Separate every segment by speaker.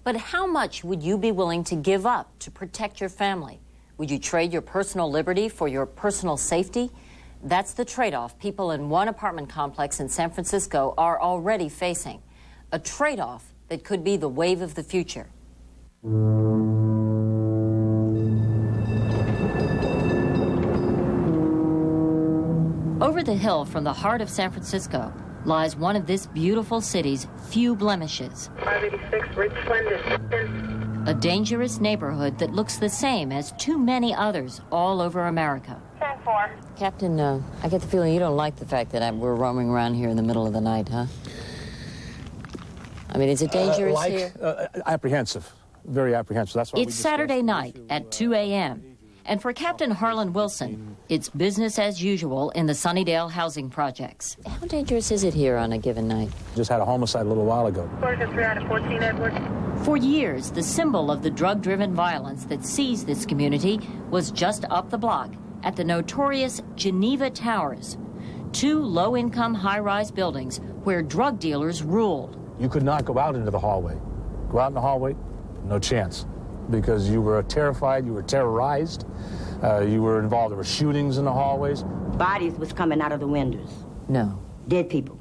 Speaker 1: But how much would you be willing to give up to protect your family? Would you trade your personal liberty for your personal safety? That's the trade-off people in one apartment complex in San Francisco are already facing. A trade-off that could be the wave of the future. Over the hill from the heart of San Francisco lies one of this beautiful city's few blemishes.
Speaker 2: 586, Richland.
Speaker 1: A dangerous neighborhood that looks the same as too many others all over America.
Speaker 2: 10-4.
Speaker 1: Captain, I get the feeling you don't like the fact that we're roaming around here in the middle of the night, huh? I mean, is it dangerous here?
Speaker 3: Apprehensive. Very apprehensive. That's why
Speaker 1: it's Saturday night at 2 a.m. And for Captain Harlan Wilson, it's business as usual in the Sunnydale housing projects. How dangerous is it here on a given night?
Speaker 3: Just had a homicide a little while ago.
Speaker 2: 3 out of 14, Edward.
Speaker 1: For years, the symbol of the drug-driven violence that seized this community was just up the block at the notorious Geneva Towers, 2 low-income high-rise buildings where drug dealers ruled.
Speaker 3: You could not go out into the hallway. Go out in the hallway, no chance, because you were terrified, you were terrorized, you were involved. There were shootings in the hallways.
Speaker 4: Bodies was coming out of the windows.
Speaker 1: No.
Speaker 4: Dead people.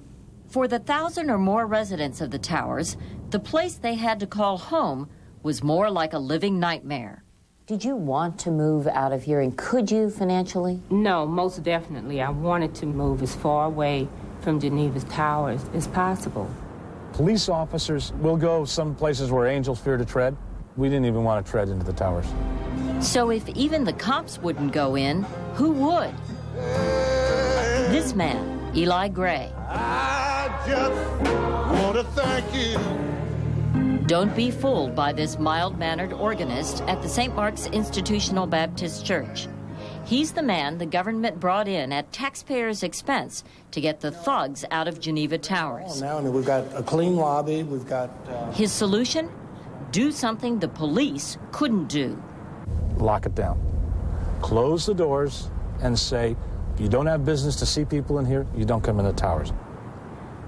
Speaker 1: For the 1,000 or more residents of the towers, the place they had to call home was more like a living nightmare. Did you want to move out of here, and could you financially?
Speaker 5: No, most definitely. I wanted to move as far away from Geneva's Towers as possible.
Speaker 3: Police officers will go some places where angels fear to tread. We didn't even want to tread into the towers.
Speaker 1: So if even the cops wouldn't go in, who would? This man, Eli Gray.
Speaker 6: I just want to thank you.
Speaker 1: Don't be fooled by this mild-mannered organist at the St. Mark's Institutional Baptist Church. He's the man the government brought in at taxpayers' expense to get the thugs out of Geneva Towers.
Speaker 7: Now we've got a clean lobby, we've got...
Speaker 1: His solution? Do something the police couldn't do.
Speaker 3: Lock it down. Close the doors and say, you don't have business to see people in here, you don't come in the towers.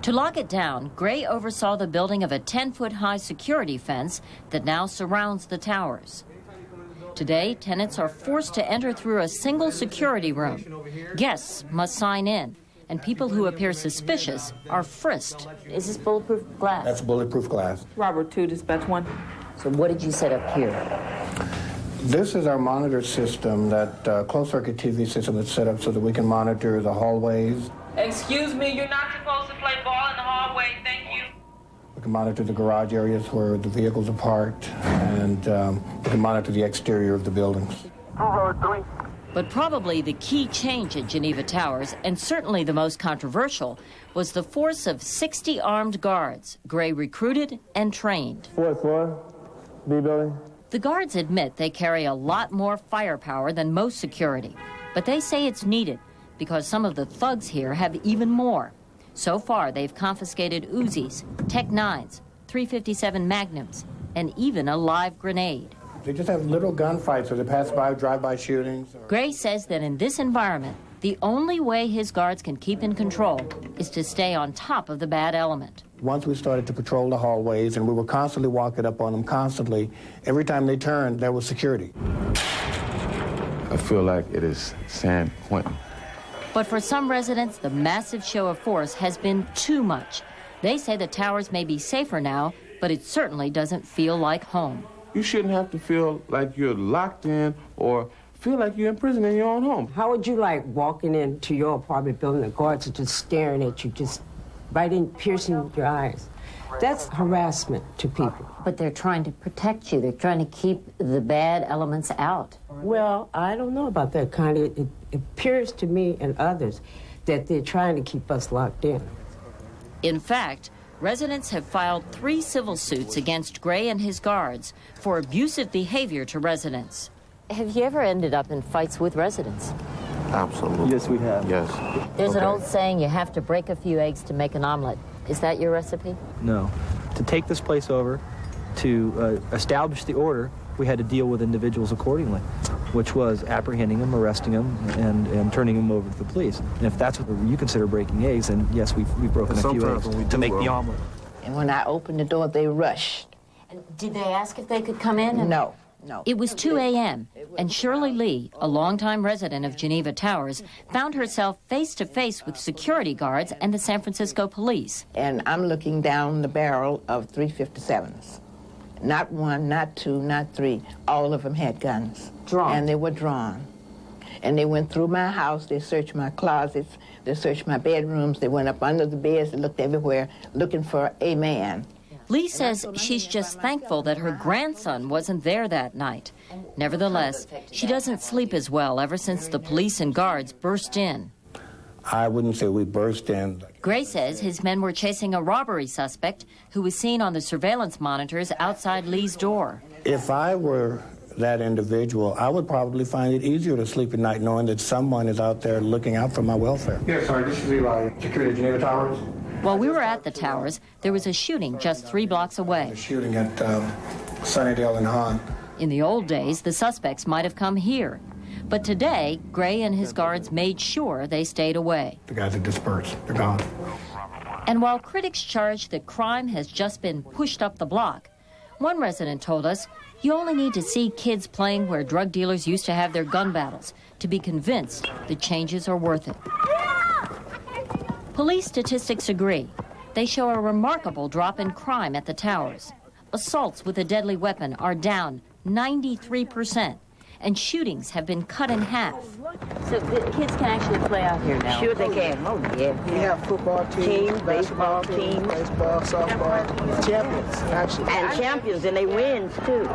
Speaker 1: To lock it down, Gray oversaw the building of a 10-foot-high security fence that now surrounds the towers. Today, tenants are forced to enter through a single security room. Guests must sign in, and people who appear suspicious are frisked. Is this bulletproof glass?
Speaker 7: That's bulletproof glass.
Speaker 5: Robert 2, dispatch 1.
Speaker 1: So what did you set up here?
Speaker 7: This is our monitor system, that closed-circuit TV system that's set up so that we can monitor the hallways.
Speaker 5: Excuse me, you're not supposed to play ball in the hallway. Thank you.
Speaker 7: We can monitor the garage areas where the vehicles are parked, and we can monitor the exterior of the buildings.
Speaker 1: But probably the key change at Geneva Towers, and certainly the most controversial, was the force of 60 armed guards Gray recruited and trained.
Speaker 3: 4th floor, B building.
Speaker 1: The guards admit they carry a lot more firepower than most security, but they say it's needed because some of the thugs here have even more. So far, they've confiscated Uzis, Tech-9s, .357 Magnums, and even a live grenade.
Speaker 7: They just have little gunfights, or they pass by, drive-by shootings.
Speaker 1: Gray says that in this environment, the only way his guards can keep in control is to stay on top of the bad element.
Speaker 7: Once we started to patrol the hallways, and we were constantly walking up on them, constantly, every time they turned, there was security.
Speaker 8: I feel like it is San Quentin.
Speaker 1: But for some residents, the massive show of force has been too much. They say the towers may be safer now, but it certainly doesn't feel like home.
Speaker 8: You shouldn't have to feel like you're locked in or feel like you're in prison in your own home.
Speaker 9: How would you like walking into your apartment building, the guards are just staring at you, just right in, piercing your eyes? That's harassment to people.
Speaker 1: But they're trying to protect you. They're trying to keep the bad elements out.
Speaker 9: Well, I don't know about that kind of. It appears to me and others that they're trying to keep us locked in.
Speaker 1: In fact, residents have filed 3 civil suits against Gray and his guards for abusive behavior to residents. Have you ever ended up in fights with residents?
Speaker 8: Absolutely.
Speaker 10: Yes, we have.
Speaker 8: Yes.
Speaker 1: There's an old saying, you have to break a few eggs to make an omelet. Is that your recipe?
Speaker 10: No. To take this place over, to establish the order, we had to deal with individuals accordingly, which was apprehending them, arresting them, and turning them over to the police. And if that's what you consider breaking eggs, then yes, we've broken a few eggs to make the omelet.
Speaker 11: And when I opened the door, they rushed.
Speaker 1: Did they ask if they could come in?
Speaker 11: No.
Speaker 1: It was 2 a.m., and Shirley Lee, a longtime resident of Geneva Towers, found herself face-to-face with security guards and the San Francisco police.
Speaker 11: And I'm looking down the barrel of 357s. Not one, not two, not three. All of them had guns.
Speaker 1: Drawn?
Speaker 11: And they were drawn. And they went through my house, they searched my closets, they searched my bedrooms, they went up under the beds, they looked everywhere, looking for a man.
Speaker 1: Lee says she's just thankful that her grandson wasn't there that night. Nevertheless, she doesn't sleep as well ever since the police and guards burst in.
Speaker 7: I wouldn't say we burst in.
Speaker 1: Gray says his men were chasing a robbery suspect who was seen on the surveillance monitors outside Lee's door.
Speaker 7: If I were that individual, I would probably find it easier to sleep at night knowing that someone is out there looking out for my welfare. Yes, sorry, this is Eli, security at Geneva Towers.
Speaker 1: While we were at the towers, there was a shooting just 3 blocks away.
Speaker 7: A shooting at Sunnydale and Hahn.
Speaker 1: In the old days, the suspects might have come here. But today, Gray and his guards made sure they stayed away.
Speaker 7: The guys are dispersed. They're gone.
Speaker 1: And while critics charge that crime has just been pushed up the block, one resident told us, you only need to see kids playing where drug dealers used to have their gun battles to be convinced the changes are worth it. Police statistics agree. They show a remarkable drop in crime at the towers. Assaults with a deadly weapon are down 93%, and shootings have been cut in half. So the kids can actually play out here now?
Speaker 11: Sure they can. Oh, yeah.
Speaker 12: We have football teams,
Speaker 11: baseball teams,
Speaker 12: baseball, softball, champions, actually.
Speaker 4: And champions, and they win, too.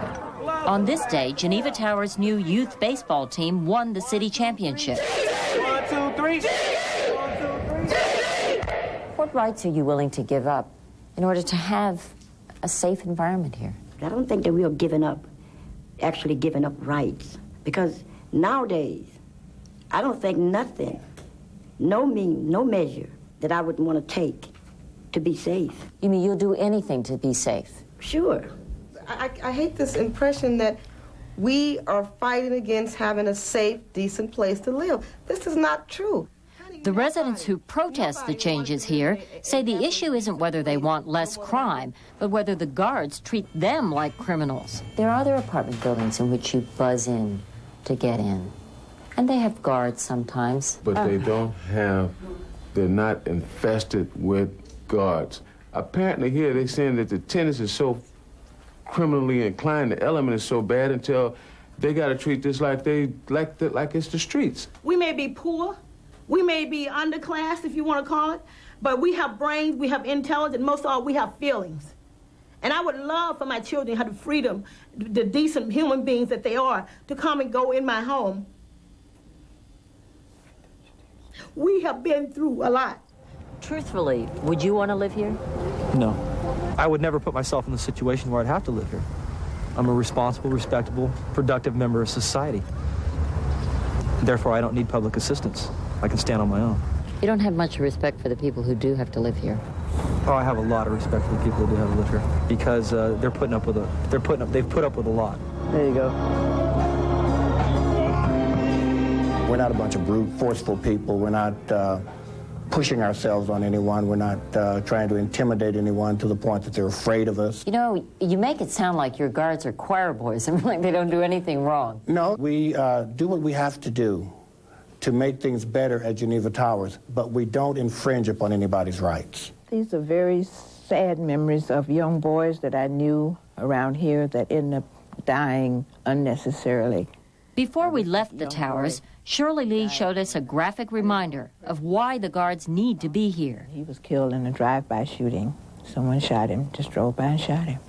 Speaker 1: On this day, Geneva Towers' new youth baseball team won the city championship.
Speaker 12: 1, 2, 3.
Speaker 1: What rights are you willing to give up in order to have a safe environment here?
Speaker 4: I don't think that we are actually giving up rights. Because nowadays, I don't think nothing, no measure that I would want to take to be safe.
Speaker 1: You mean you'll do anything to be safe?
Speaker 4: Sure.
Speaker 13: I hate this impression that we are fighting against having a safe, decent place to live. This is not true.
Speaker 1: The residents who protest the changes here say the issue isn't whether they want less crime, but whether the guards treat them like criminals. There are other apartment buildings in which you buzz in to get in, and they have guards sometimes.
Speaker 8: But they don't have, they're not infested with guards. Apparently here they're saying that the tenants is so criminally inclined, the element is so bad until they got to treat this like it's the streets.
Speaker 14: We may be poor. We may be underclass, if you want to call it, but we have brains, we have intelligence, most of all, we have feelings. And I would love for my children to have the freedom, the decent human beings that they are, to come and go in my home. We have been through a lot.
Speaker 1: Truthfully, would you want to live here?
Speaker 10: No. I would never put myself in the situation where I'd have to live here. I'm a responsible, respectable, productive member of society. Therefore, I don't need public assistance. I can stand on my own.
Speaker 1: You don't have much respect for the people who do have to live here.
Speaker 10: Oh, I have a lot of respect for the people who do have to live here because they've put up with a lot.
Speaker 12: There you go.
Speaker 7: We're not a bunch of brute, forceful people. We're not pushing ourselves on anyone. We're not trying to intimidate anyone to the point that they're afraid of us.
Speaker 1: You know, you make it sound like your guards are choir boys and like they don't do anything wrong.
Speaker 7: No, we do what we have to do to make things better at Geneva Towers, but we don't infringe upon anybody's rights.
Speaker 11: These are very sad memories of young boys that I knew around here that ended up dying unnecessarily.
Speaker 1: Before we left the towers, Shirley Lee showed us a graphic reminder of why the guards need to be here.
Speaker 11: He was killed in a drive-by shooting. Someone shot him, just drove by and shot him.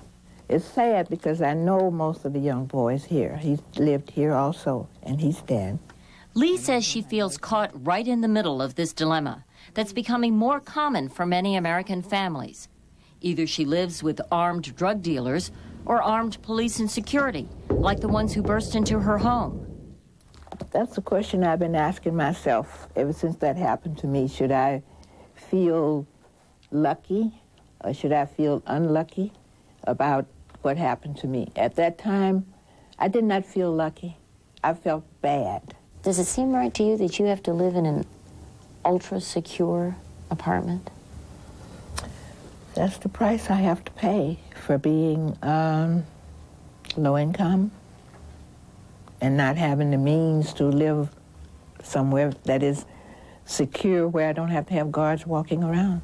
Speaker 11: It's sad because I know most of the young boys here. He's lived here also, and he's dead.
Speaker 1: Lee says she feels caught right in the middle of this dilemma that's becoming more common for many American families. Either she lives with armed drug dealers or armed police and security, like the ones who burst into her home.
Speaker 11: That's a question I've been asking myself ever since that happened to me. Should I feel lucky or should I feel unlucky about what happened to me? At that time, I did not feel lucky. I felt bad.
Speaker 1: Does it seem right to you that you have to live in an ultra-secure apartment?
Speaker 11: That's the price I have to pay for being low income and not having the means to live somewhere that is secure, where I don't have to have guards walking around.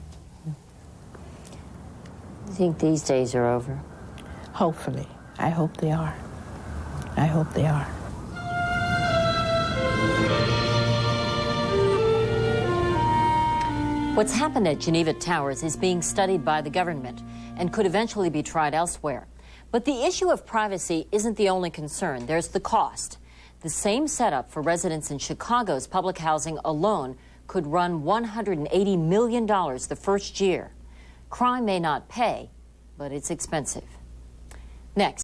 Speaker 1: You think these days are over?
Speaker 11: Hopefully. I hope they are. I hope they are.
Speaker 1: What's happened at Geneva Towers is being studied by the government and could eventually be tried elsewhere. But the issue of privacy isn't the only concern. There's the cost. The same setup for residents in Chicago's public housing alone could run $180 million the first year. Crime may not pay, but it's expensive. Next.